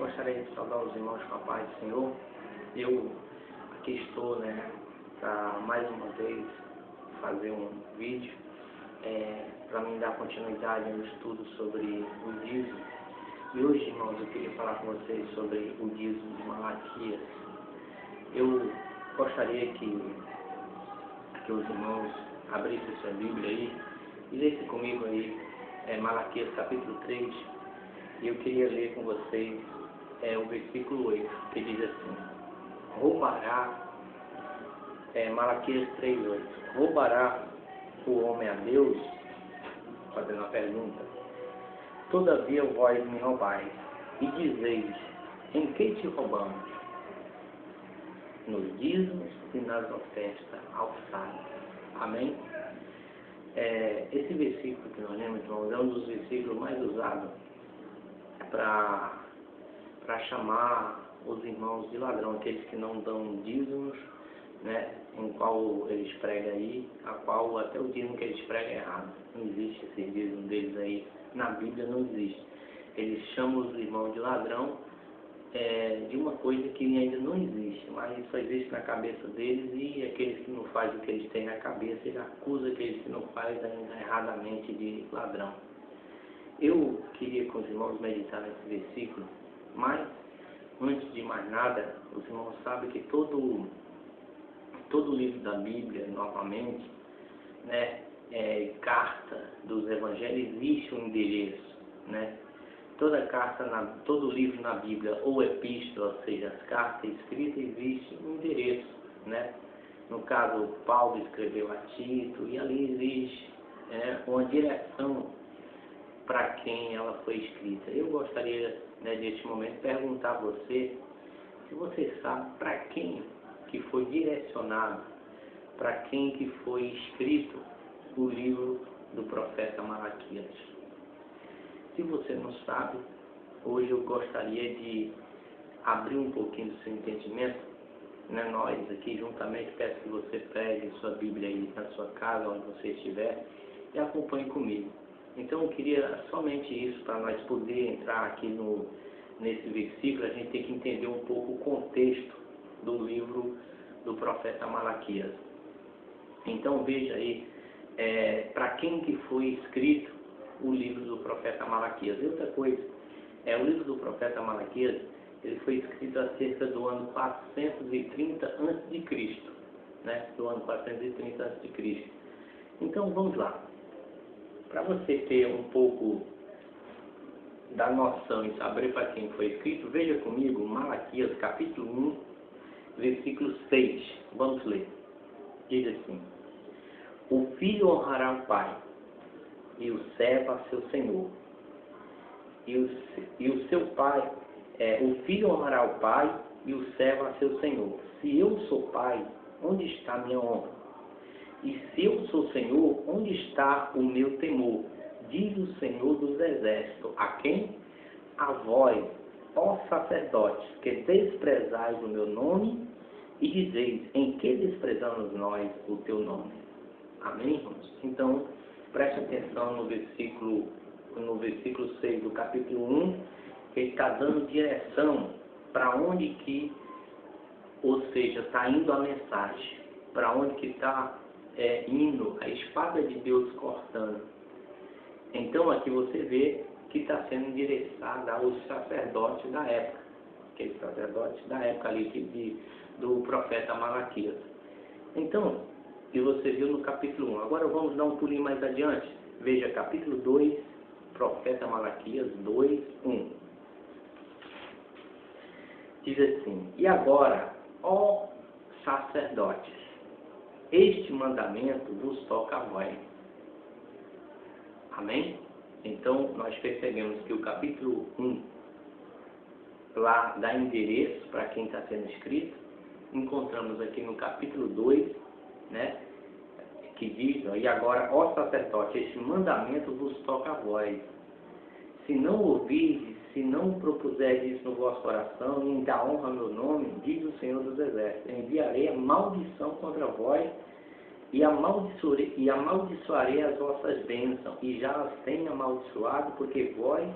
Gostaria de saudar os irmãos com a paz do Senhor. Eu aqui estou, para mais uma vez fazer um vídeo para me dar continuidade no estudo sobre o dízimo. E hoje, irmãos, eu queria falar com vocês sobre o dízimo de Malaquias. Eu gostaria que os irmãos abrissem sua Bíblia aí e lessem comigo aí Malaquias capítulo 3. E eu queria ler com vocês o versículo 8, que diz assim: roubará, Malaquias 3:8, roubará o homem a Deus? Fazendo uma pergunta. Todavia vós me roubais, e dizeis: em que te roubamos? Nos dízimos e nas ofertas alçadas. Amém? Esse versículo que nós lemos, irmãos, é um dos versículos mais usados para chamar os irmãos de ladrão, aqueles que não dão dízimos, em qual eles pregam aí, a qual até o dízimo que eles pregam é errado. Não existe esse dízimo deles aí, na Bíblia não existe. Eles chamam os irmãos de ladrão de uma coisa que ainda não existe, mas só existe na cabeça deles, e aqueles que não fazem o que eles têm na cabeça, ele acusa aqueles que não fazem ainda erradamente de ladrão. Eu queria com os irmãos meditar nesse versículo, mas antes de mais nada, os irmãos sabem que todo livro da Bíblia, novamente, carta dos evangelhos, existe um endereço, Toda carta, todo livro na Bíblia, ou epístola, ou seja, as cartas escritas, existe um endereço, No caso, Paulo escreveu a Tito, e ali existe uma direção para quem ela foi escrita. Eu gostaria, neste momento, perguntar a você, se você sabe para quem que foi direcionado, para quem que foi escrito o livro do profeta Malaquias. Se você não sabe, hoje eu gostaria de abrir um pouquinho do seu entendimento. Nós aqui juntamente, peço que você pegue sua Bíblia aí na sua casa, onde você estiver, e acompanhe comigo. Então eu queria somente isso, para nós poder entrar aqui nesse versículo. A gente tem que entender um pouco o contexto do livro do profeta Malaquias. Então veja aí, para quem que foi escrito o livro do profeta Malaquias. E outra coisa, o livro do profeta Malaquias, ele foi escrito acerca do ano 430 a.C., do ano 430 a.C. Então vamos lá. Para você ter um pouco da noção e saber para quem foi escrito, veja comigo Malaquias capítulo 1, versículo 6. Vamos ler. Diz assim: o filho honrará o pai, e o servo a seu senhor. E o seu pai, o filho honrará o pai, e o servo a seu senhor. Se eu sou pai, onde está minha honra? E se eu sou senhor, onde está o meu temor? Diz o Senhor dos exércitos. A quem? A vós, ó sacerdotes, que desprezais o meu nome, e dizeis: em que desprezamos nós o teu nome? Amém, irmãos? Então, preste atenção no versículo 6 do capítulo 1, que ele está dando direção para onde que, ou seja, está indo a mensagem, para onde que está indo a espada de Deus cortando. Então aqui você vê que está sendo endereçada aos sacerdotes da época, aqueles sacerdotes da época ali do profeta Malaquias. Então, e você viu no capítulo 1. Agora vamos dar um pulinho mais adiante. Veja capítulo 2, profeta Malaquias 2:1. Diz assim: e agora, ó sacerdotes, este mandamento vos toca a vós. Amém? Então nós percebemos que o capítulo 1 lá dá endereço para quem está sendo escrito. Encontramos aqui no capítulo 2, que diz: e agora, ó sacerdote, este mandamento vos toca a vós. Se não ouvirdes, se não propuserdes isso no vosso coração, e em dar honra ao meu nome, diz o Senhor dos exércitos: enviarei a maldição contra vós, e amaldiçoarei as vossas bênçãos, e já as tenho amaldiçoado, porque vós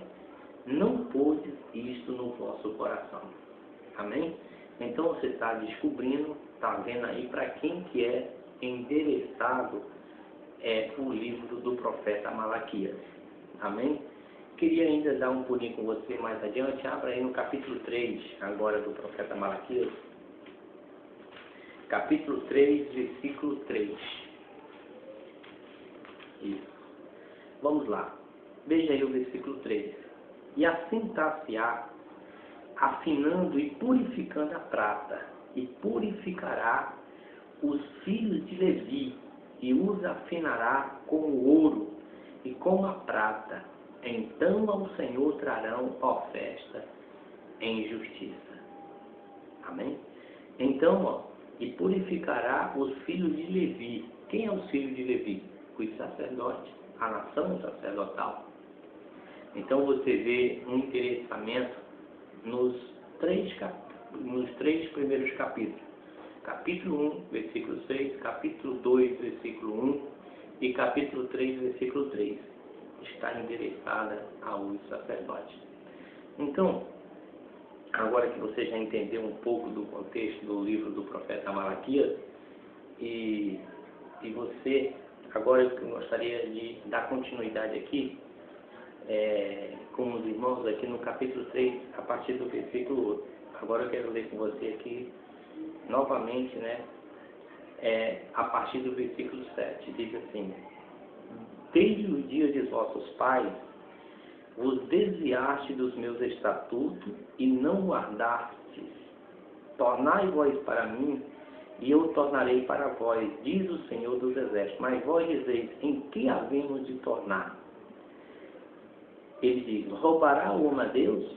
não pôdes isto no vosso coração. Amém? Então você está descobrindo, está vendo aí para quem que é endereçado o livro do profeta Malaquias. Amém? Queria ainda dar um pulinho com você mais adiante. Abra aí no capítulo 3, agora do profeta Malaquias. Capítulo 3, versículo 3. Isso. Vamos lá. Veja aí o versículo 3. E assentar-se-á, afinando e purificando a prata, e purificará os filhos de Levi, e os afinará como o ouro e como a prata. Então ao Senhor trarão oferta em justiça. Amém? Então, e purificará os filhos de Levi. Quem é os filhos de Levi? Os sacerdotes, a nação sacerdotal. Então você vê um interessamento nos três primeiros capítulos. Capítulo 1, versículo 6, capítulo 2, versículo 1 e capítulo 3, versículo 3. Está endereçada aos sacerdotes. Então, agora que você já entendeu um pouco do contexto do livro do profeta Malaquias, e você, agora eu gostaria de dar continuidade aqui, com os irmãos aqui no capítulo 3, a partir do versículo 8. Agora eu quero ler com você aqui, novamente, a partir do versículo 7, diz assim: desde os dias de vossos pais, vos desviaste dos meus estatutos e não guardastes. Tornai vós para mim, e eu tornarei para vós, diz o Senhor dos Exércitos. Mas vós dizeis, em que havemos de tornar? Ele diz, roubará o homem a Deus?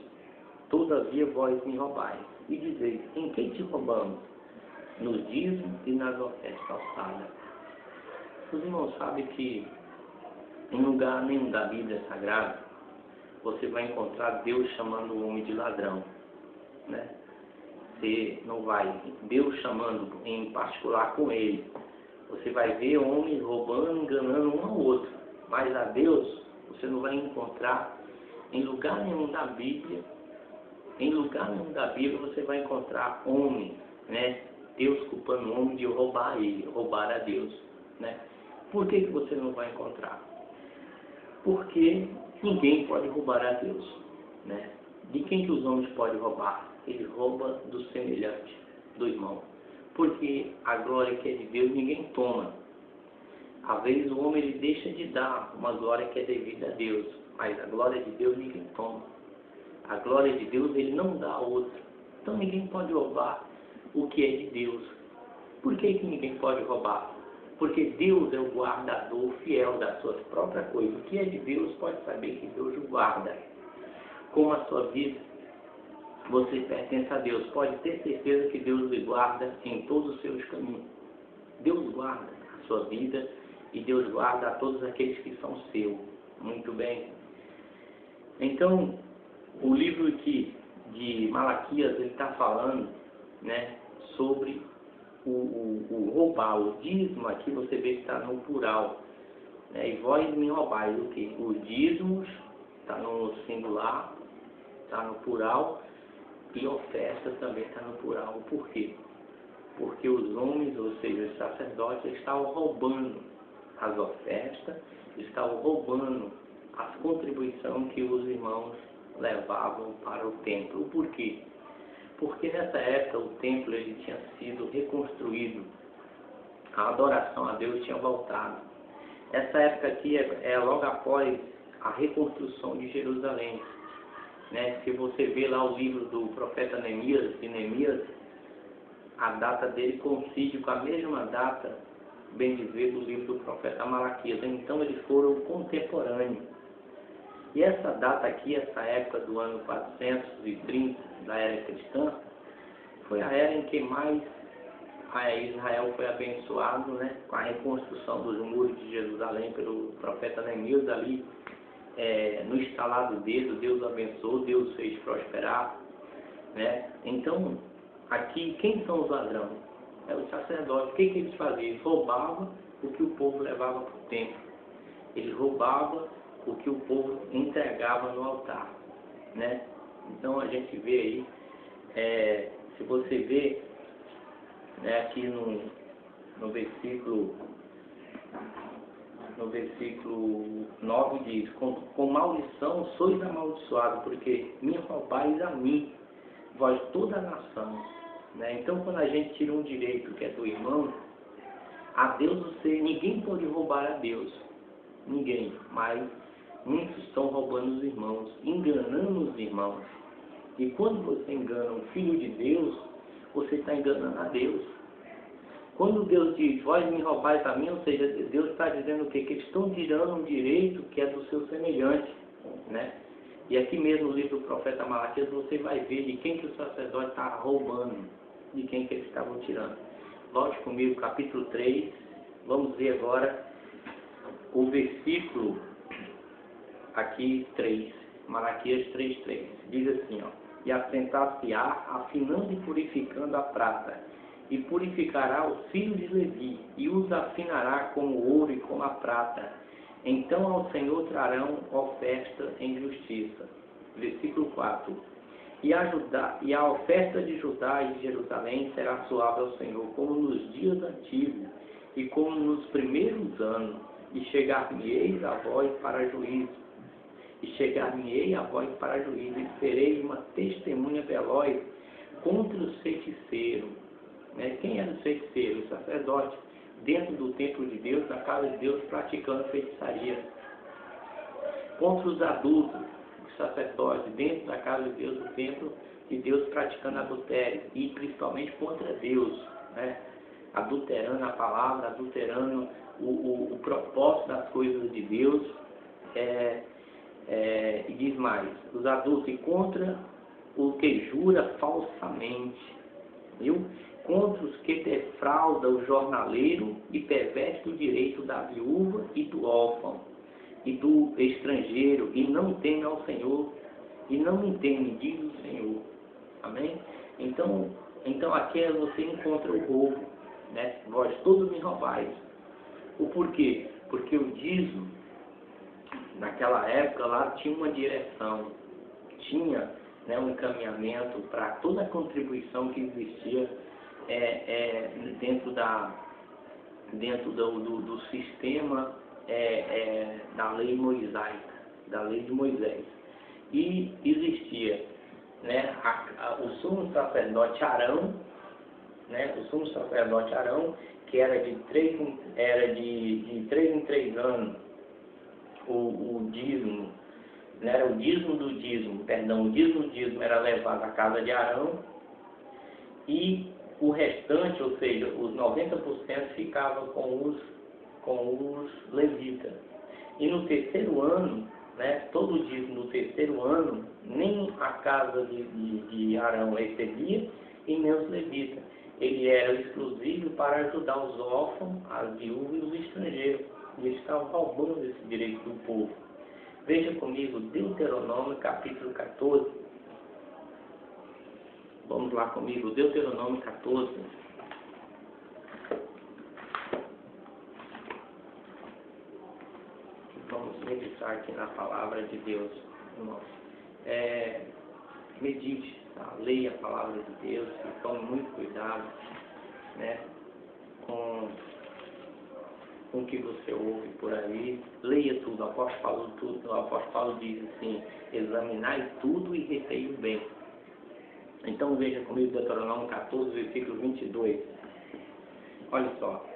Todavia vós me roubais. E dizeis, em que te roubamos? Nos dízimos e nas ofertas alçadas. Os irmãos sabem que em lugar nenhum da Bíblia Sagrada você vai encontrar Deus chamando o homem de ladrão, né? Você não vai, Deus chamando em particular com ele. Você vai ver homens roubando, enganando um ao outro. Mas a Deus você não vai encontrar em lugar nenhum da Bíblia. Em lugar nenhum da Bíblia você vai encontrar homem, né? Deus culpando o homem de roubar ele, roubar a Deus, né? Por que você não vai encontrar? Porque ninguém pode roubar a Deus, né? De quem que os homens podem roubar? Ele rouba do semelhante, do irmão. Porque a glória que é de Deus ninguém toma. Às vezes o homem ele deixa de dar uma glória que é devida a Deus, mas a glória de Deus ninguém toma. A glória de Deus ele não dá a outra. Então ninguém pode roubar o que é de Deus. Por que ninguém pode roubar? Porque Deus é o guardador fiel das suas próprias coisas. O que é de Deus pode saber que Deus o guarda. Como a sua vida, você pertence a Deus. Pode ter certeza que Deus lhe guarda em todos os seus caminhos. Deus guarda a sua vida e Deus guarda a todos aqueles que são seus. Muito bem. Então, o livro aqui de Malaquias, ele está falando, né, sobre o roubar. O dízimo aqui você vê que está no plural, né? E vós me roubais o quê? Os dízimos está no singular, está no plural, e oferta também está no plural. Por quê? Porque os homens, ou seja, os sacerdotes, estavam roubando as ofertas, estavam roubando as contribuições que os irmãos levavam para o templo. Por quê? Porque nessa época o templo ele tinha sido reconstruído, a adoração a Deus tinha voltado. Essa época aqui é logo após a reconstrução de Jerusalém, né? Se você vê lá o livro do profeta Neemias, a data dele coincide com a mesma data, bem dizer, do livro do profeta Malaquias. Então eles foram contemporâneos. E essa data aqui, essa época do ano 430 da era cristã, foi a era em que mais Israel foi abençoado, né, com a reconstrução dos muros de Jerusalém pelo profeta Neemias ali, no estalar do dedo, Deus abençoou, Deus fez prosperar, né? Então, aqui, quem são os ladrões? É os sacerdotes. O que eles faziam? Eles roubavam o que o povo levava para o templo. Eles roubavam o que o povo entregava no altar, né? Então a gente vê aí Se você vê, né, aqui no versículo 9 diz, com maldição sois amaldiçoados, porque me roubais a mim, vós toda a nação. Né? Então, quando a gente tira um direito que é do irmão, a Deus ninguém pode roubar a Deus. Ninguém. Mas muitos estão roubando os irmãos, enganando os irmãos. E quando você engana um filho de Deus, você está enganando a Deus. Quando Deus diz, vós me roubais a mim, ou seja, Deus está dizendo o quê? Que eles estão tirando um direito que é do seu semelhante. Né? E aqui mesmo no livro do profeta Malaquias você vai ver de quem que o sacerdote está roubando, de quem que eles estavam tirando. Volte comigo, capítulo 3, vamos ver agora o versículo aqui 3, Malaquias 3:3. Diz assim, ó, e assentar-se-á, afinando e purificando a prata, e purificará os filhos de Levi, e os afinará como o ouro e como a prata. Então ao Senhor trarão oferta em justiça. Versículo 4. E a oferta de Judá e de Jerusalém será suave ao Senhor, como nos dias antigos, e como nos primeiros anos, e chegar-me-eis a vós para juízo. E chegar-me-ei a vós para juízo, e serei uma testemunha veloz contra os feiticeiros. Né? Quem era o feiticeiro? O sacerdote, dentro do templo de Deus, na casa de Deus, praticando feitiçaria. Contra os adultos, os sacerdotes, dentro da casa de Deus, do templo de Deus, praticando adultério. E principalmente contra Deus, né? Adulterando a palavra, adulterando o propósito das coisas de Deus. E diz mais, os adultos, e contra o que jura falsamente, viu? Contra os que defraudam o jornaleiro e perverte o direito da viúva e do órfão e do estrangeiro, e não teme ao Senhor, e não me teme, diz o Senhor. Amém? Então aqui você encontra o roubo, né? Vós todos me roubais. O porquê? Porque o dízimo, naquela época lá, tinha uma direção, tinha, né, um encaminhamento para toda a contribuição que existia dentro do sistema da lei mosaica, da lei de Moisés. E existia, né, o sumo sacerdote Arão, né, que era de 3 em 3 anos, o dízimo, não era o dízimo do dízimo, perdão, o dízimo do dízimo era levado à casa de Arão, e o restante, ou seja, os 90% ficava com os levitas. E no terceiro ano, né, todo o dízimo no terceiro ano, nem a casa de Arão recebia, e nem os levitas. Ele era exclusivo para ajudar os órfãos, as viúvas e os estrangeiros. E eles estavam roubando esse direito do povo. Veja comigo, Deuteronômio capítulo 14. Vamos lá comigo, Deuteronômio 14. Vamos meditar aqui na palavra de Deus. Medite, tá? Leia a palavra de Deus e tome muito cuidado, né, com o que você ouve por aí. Leia tudo, o apóstolo Paulo diz assim, examinai tudo e retei o bem. Então veja comigo Deuteronômio 14, versículo 22. Olha só,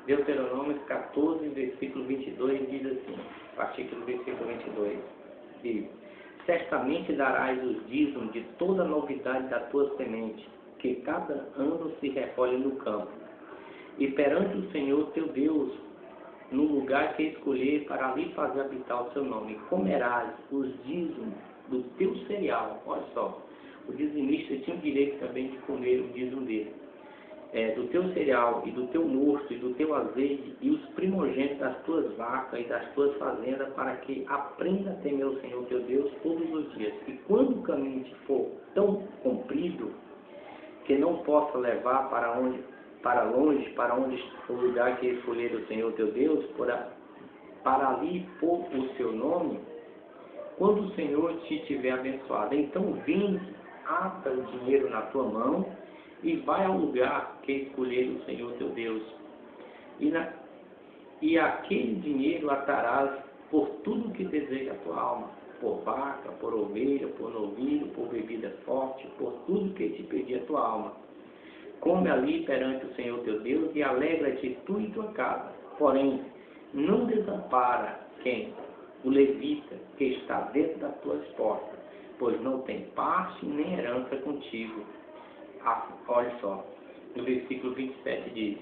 Deuteronômio 14, versículo 22 diz assim, a partir do versículo 22, diz, certamente darás os dízimos de toda a novidade da tua semente, que cada ano se recolhe no campo. E perante o Senhor teu Deus, no lugar que escolher para ali fazer habitar o seu nome, comerás os dízimos do teu cereal. Olha só, o dizimista tinha o direito também de comer o dízimo dele. Do teu cereal e do teu mosto e do teu azeite e os primogênitos das tuas vacas e das tuas fazendas, para que aprenda a temer o Senhor teu Deus todos os dias. E quando o caminho te for tão comprido que não possa levar para longe, o lugar que escolher o Senhor teu Deus, para ali pôr o seu nome, quando o Senhor te tiver abençoado, então vinde ata o dinheiro na tua mão e vai ao lugar que escolher o Senhor teu Deus. E aquele dinheiro atarás por tudo que deseja a tua alma, por vaca, por ovelha, por novilho, por bebida forte, por tudo que te pedir a tua alma. Come ali perante o Senhor teu Deus e alegra-te tu e tua casa. Porém, não desampara quem? O levita que está dentro das tuas portas, pois não tem parte nem herança contigo. Olha só, no versículo 27 diz,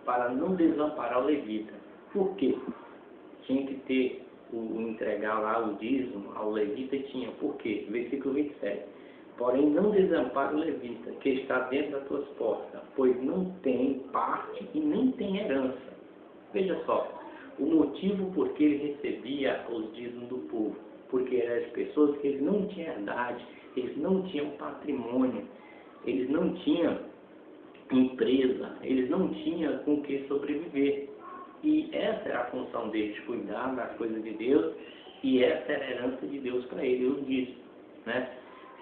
para não desamparar o levita. Por quê? Tinha que ter entregar lá o dízimo ao levita, tinha. Por quê? Versículo 27. Porém, não desampara o levita, que está dentro das tuas portas, pois não tem parte e nem tem herança. Veja só, o motivo por que ele recebia os dízimos do povo, porque eram as pessoas que eles não tinham herdade, eles não tinham patrimônio, eles não tinham empresa, eles não tinham com que sobreviver. E essa era a função deles, cuidar das coisas de Deus, e essa era a herança de Deus para eles, eu disse, né?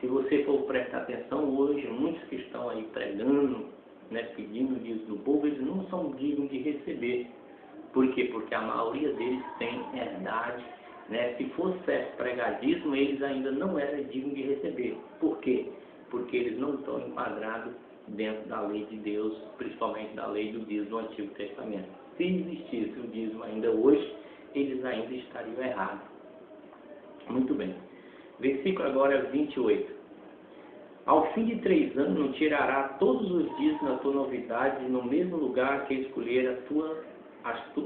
Se você for prestar atenção hoje, muitos que estão aí pregando, né, pedindo dízimo do povo, eles não são dignos de receber. Por quê? Porque a maioria deles tem herdade, né? Se fosse certo pregar dízimo, eles ainda não eram dignos de receber. Por quê? Porque eles não estão enquadrados dentro da lei de Deus, principalmente da lei do dízimo do Antigo Testamento. Se existisse o dízimo ainda hoje, eles ainda estariam errados. Muito bem. Versículo agora 28. Ao fim de 3 anos, tirará todos os dízimos na tua novidade, no mesmo lugar que escolher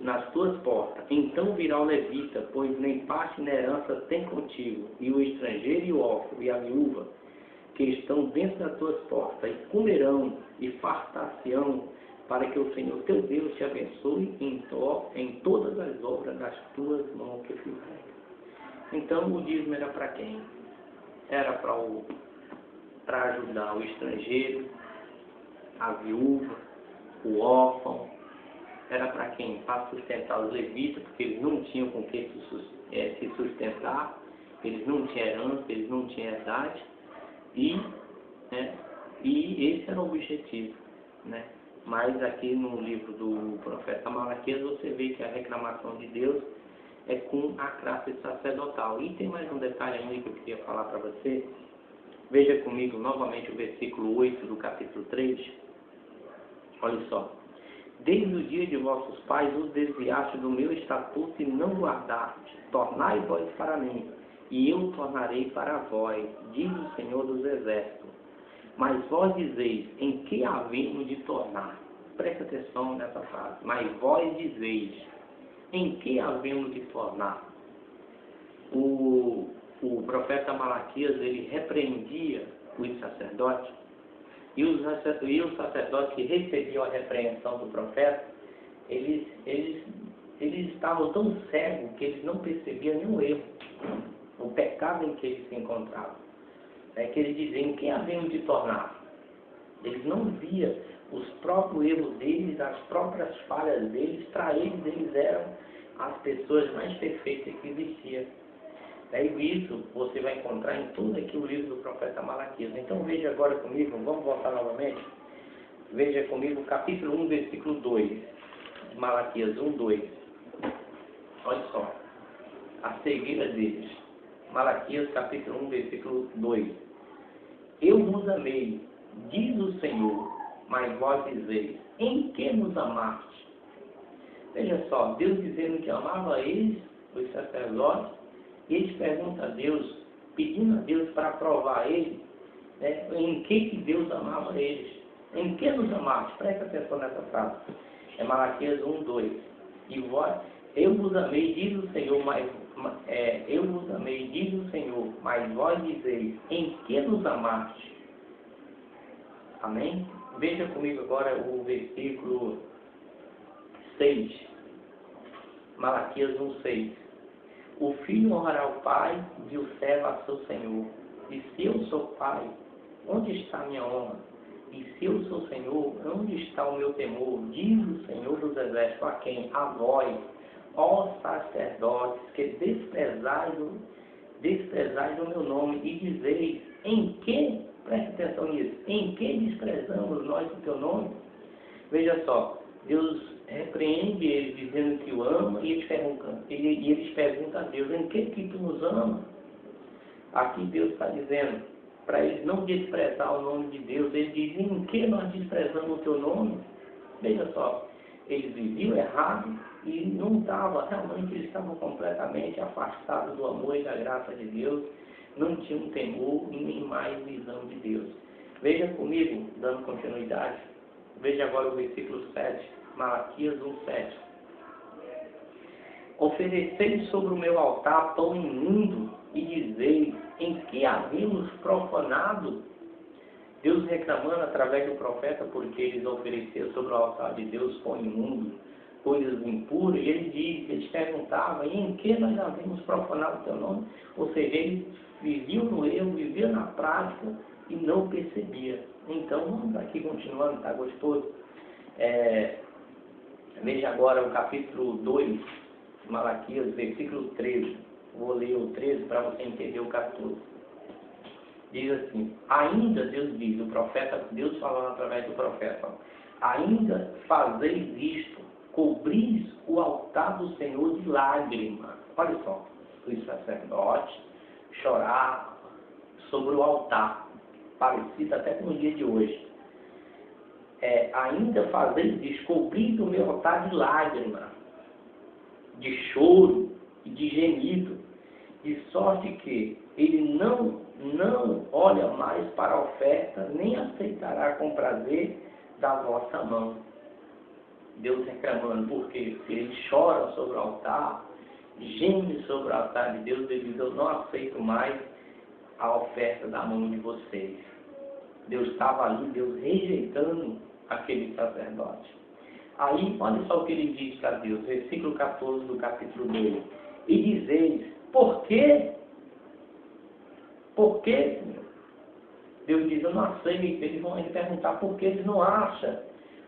nas tuas portas. Então virá o levita, pois nem parte nem herança tem contigo, e o estrangeiro e o órfão e a viúva, que estão dentro das tuas portas, e comerão e fartar-se-ão, para que o Senhor teu Deus te abençoe em todas as obras das tuas mãos que fizeres. Então o dízimo era para quem? Era para ajudar o estrangeiro, a viúva, o órfão. Era para quem? Para sustentar os levitas, porque eles não tinham com que se sustentar, eles não tinham herança, eles não tinham herdade, e esse era o objetivo, né? Mas aqui no livro do profeta Malaquias você vê que a reclamação de Deus é com a classe sacerdotal. E tem mais um detalhe ainda que eu queria falar para você. Veja comigo novamente o versículo 8 do capítulo 3. Olha só. Desde o dia de vossos pais os desviaste do meu estatuto e não guardaste. Tornai vós para mim, e eu tornarei para vós, diz o Senhor dos Exércitos. Mas vós dizeis, em que havemos de tornar? Presta atenção nessa frase. Mas vós dizeis, em que havemos de tornar? O profeta Malaquias, ele repreendia os sacerdotes, e os sacerdotes que recebiam a repreensão do profeta, eles estavam tão cegos que eles não percebiam nenhum erro, o pecado em que eles se encontravam. É que eles diziam, em que havemos de tornar? Eles não viam os próprios erros deles, as próprias falhas deles. Para eles eram as pessoas mais perfeitas que existiam. E isso você vai encontrar em todo aqui o livro do profeta Malaquias. Então veja agora comigo, vamos voltar novamente. Veja comigo o capítulo 1, versículo 2. Malaquias 1, 2. Olha só, a cegueira deles. Malaquias capítulo 1, versículo 2. Eu vos amei, diz o Senhor, mas vós dizeis, em que nos amaste? Veja só, Deus dizendo que amava eles, os sacerdotes, e eles perguntam a Deus, pedindo a Deus para provar eles, né, em que Deus amava eles. Em que nos amaste? Presta atenção nessa frase. É Malaquias 1, 2. E vós, eu vos amei, diz o Senhor, eu vos amei, diz o Senhor, mas vós dizeis, em que nos amaste? Amém? Veja comigo agora o versículo 6. Malaquias 1, 6. O filho honrará o pai e o servo a seu senhor. E se eu sou pai, onde está a minha honra? E se eu sou senhor, onde está o meu temor? Diz o Senhor dos Exércitos a quem? A vós, ó sacerdotes, que desprezais o meu nome e dizeis, em que, preste atenção nisso, em que desprezamos nós o teu nome? Veja só, Deus repreende eles dizendo que o ama e eles perguntam a Deus, em que tu nos ama? Aqui Deus está dizendo, para eles não desprezar o nome de Deus, ele diz, em que nós desprezamos o teu nome? Veja só, eles viviam errado e não estavam, realmente eles estavam completamente afastados do amor e da graça de Deus, não tinham temor e nem mais visão de Deus. Veja comigo, dando continuidade, veja agora o versículo 7, Malaquias 1:7. Ofereceis sobre o meu altar pão imundo e dizeis, em que havíamos profanado? Deus reclamando através do profeta porque eles ofereciam sobre o altar de Deus pão imundo, coisas impuras, e ele diz, eles perguntavam, em que nós havíamos profanado o teu nome? Ou seja, eles viviam no erro, viviam na prática e não percebiam. Então, vamos aqui continuando, está gostoso? Veja agora o capítulo 2, Malaquias, versículo 13. Vou ler o 13 para você entender o 14. Diz assim, ainda, Deus diz, o profeta, Deus falando através do profeta, ainda fazeis isto, cobris o altar do Senhor de lágrimas. Olha só, os sacerdotes chorar sobre o altar, parecido até com o dia de hoje. Ainda fazeis isto, cobris o meu altar de lágrimas, de choro e de gemido, de sorte que ele não olha mais para a oferta, nem aceitará com prazer da vossa mão. Deus reclamando, porque se ele chora sobre o altar, geme sobre o altar de Deus, ele diz, eu não aceito mais a oferta da mão de vocês. Deus estava ali, Deus rejeitando aquele sacerdote. Aí, olha só o que ele diz para Deus, versículo 14 do capítulo 2. E dizeis, por quê? Por quê, Senhor? Deus diz, eu não aceito. Eles vão perguntar por que eles não acham.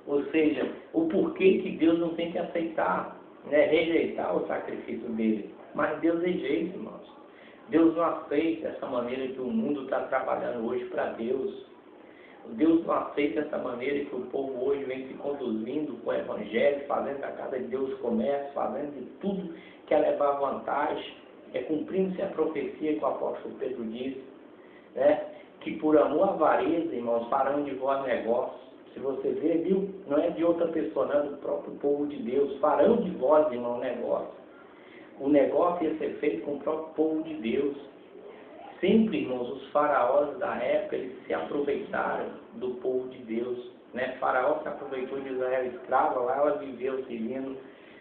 Ou seja, o porquê que Deus não tem que aceitar, né? Rejeitar o sacrifício dele. Mas Deus rejeita, irmãos. Deus não aceita essa maneira que o mundo está trabalhando hoje para Deus. Deus não aceita essa maneira que o povo hoje vem se conduzindo com o Evangelho, fazendo da casa de Deus comércio, fazendo de tudo que é levar vantagem, cumprindo-se a profecia que o apóstolo Pedro disse, né? Que por amor à avareza, irmãos, farão de vós negócios. Se você ver, viu? Não é de outra pessoa, não é do próprio povo de Deus. Farão de vós, irmão, negócio. O negócio ia ser feito com o próprio povo de Deus. Sempre, irmãos, os faraós da época, eles se aproveitaram do povo de Deus, né? Faraó se aproveitou de Israel escrava, lá ela viveu servindo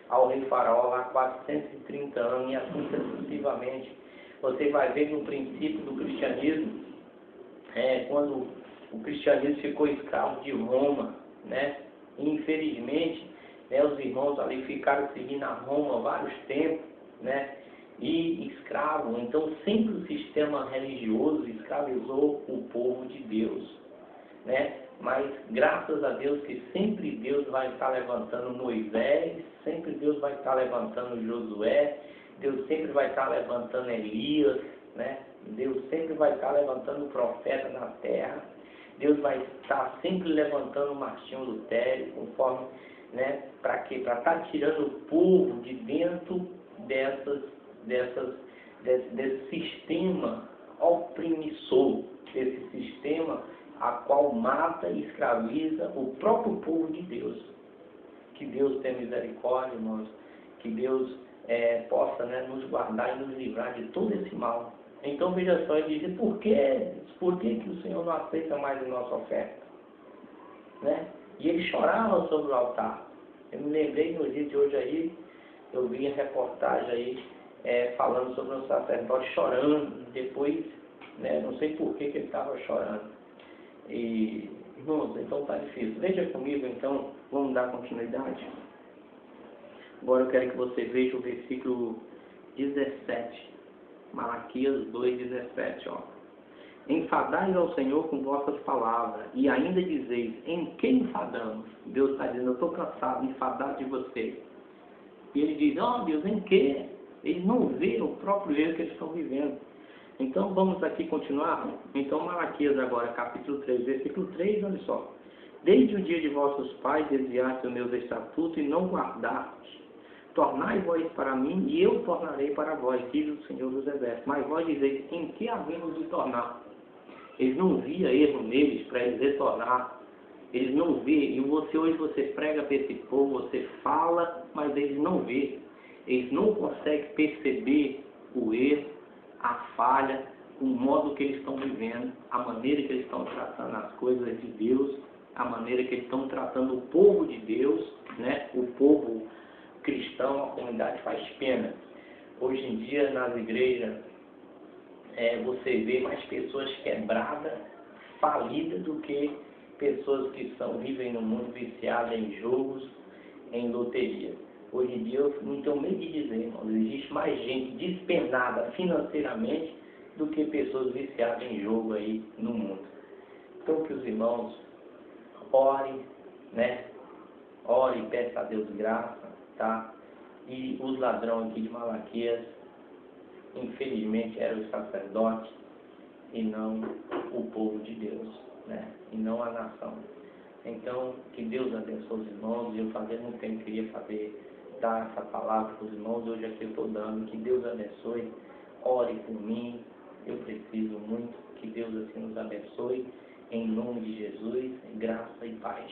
ao rei faraó lá 430 anos, e assim sucessivamente. Você vai ver no princípio do cristianismo, quando o cristianismo ficou escravo de Roma, né? Infelizmente, né, os irmãos ali ficaram seguindo a Roma vários tempos, né? E escravo. Então sempre o sistema religioso escravizou o povo de Deus, né? Mas graças a Deus que sempre Deus vai estar levantando Moisés, sempre Deus vai estar levantando Josué, Deus sempre vai estar levantando Elias, né? Deus sempre vai estar levantando o profeta na terra, Deus vai estar sempre levantando Martinho Lutero, conforme, né? Para quê? Para estar tirando o povo de dentro desse sistema oprimissor, desse sistema a qual mata e escraviza o próprio povo de Deus. Que Deus tenha misericórdia, irmãos, que Deus possa, né, nos guardar e nos livrar de todo esse mal. Então veja só, ele diz, por que o Senhor não aceita mais a nossa oferta? Né? E ele chorava sobre o altar. Eu me lembrei no dia de hoje aí, eu vi a reportagem aí, falando sobre um sacerdote chorando, depois, né, não sei por que ele estava chorando. E, irmãos, então está difícil. Veja comigo, então, vamos dar continuidade. Agora eu quero que você veja o versículo 17, Malaquias 2:17, ó. Enfadai ao Senhor com vossas palavras, e ainda dizeis, em que enfadamos? Deus está dizendo, eu estou cansado, enfadado de vocês. E ele diz, ó Deus, em que? Eles não veem o próprio erro que eles estão vivendo. Então vamos aqui continuar. Então Malaquias agora, capítulo 3, versículo 3, olha só. Desde o dia de vossos pais desviaste os meus estatutos e não guardaste. Tornai vós para mim e eu tornarei para vós, diz o Senhor dos Exércitos. Mas vós dizeis, em que havemos de tornar? Eles não viam erro neles para eles retornar. Eles não vêem. E hoje você prega para esse povo, você fala, mas eles não vêem. Eles não conseguem perceber o erro, a falha, o modo que eles estão vivendo, a maneira que eles estão tratando as coisas de Deus, a maneira que eles estão tratando o povo de Deus, né? O povo cristão, a comunidade faz pena. Hoje em dia, nas igrejas, você vê mais pessoas quebradas, falidas, do que pessoas que vivem no mundo viciadas em jogos, em loteria. Hoje em dia, eu não tenho medo de dizer, irmão, existe mais gente despenada financeiramente do que pessoas viciadas em jogo aí no mundo. Então, que os irmãos orem, né? Orem, peçam a Deus graça, tá? E os ladrões aqui de Malaquias, infelizmente, eram os sacerdotes e não o povo de Deus, né? E não a nação. Então, que Deus abençoe os irmãos. Eu fazia muito tempo que queria dar essa palavra para os irmãos, hoje aqui eu estou dando. Que Deus abençoe, ore por mim, eu preciso muito. Que Deus assim nos abençoe, em nome de Jesus, graça e paz.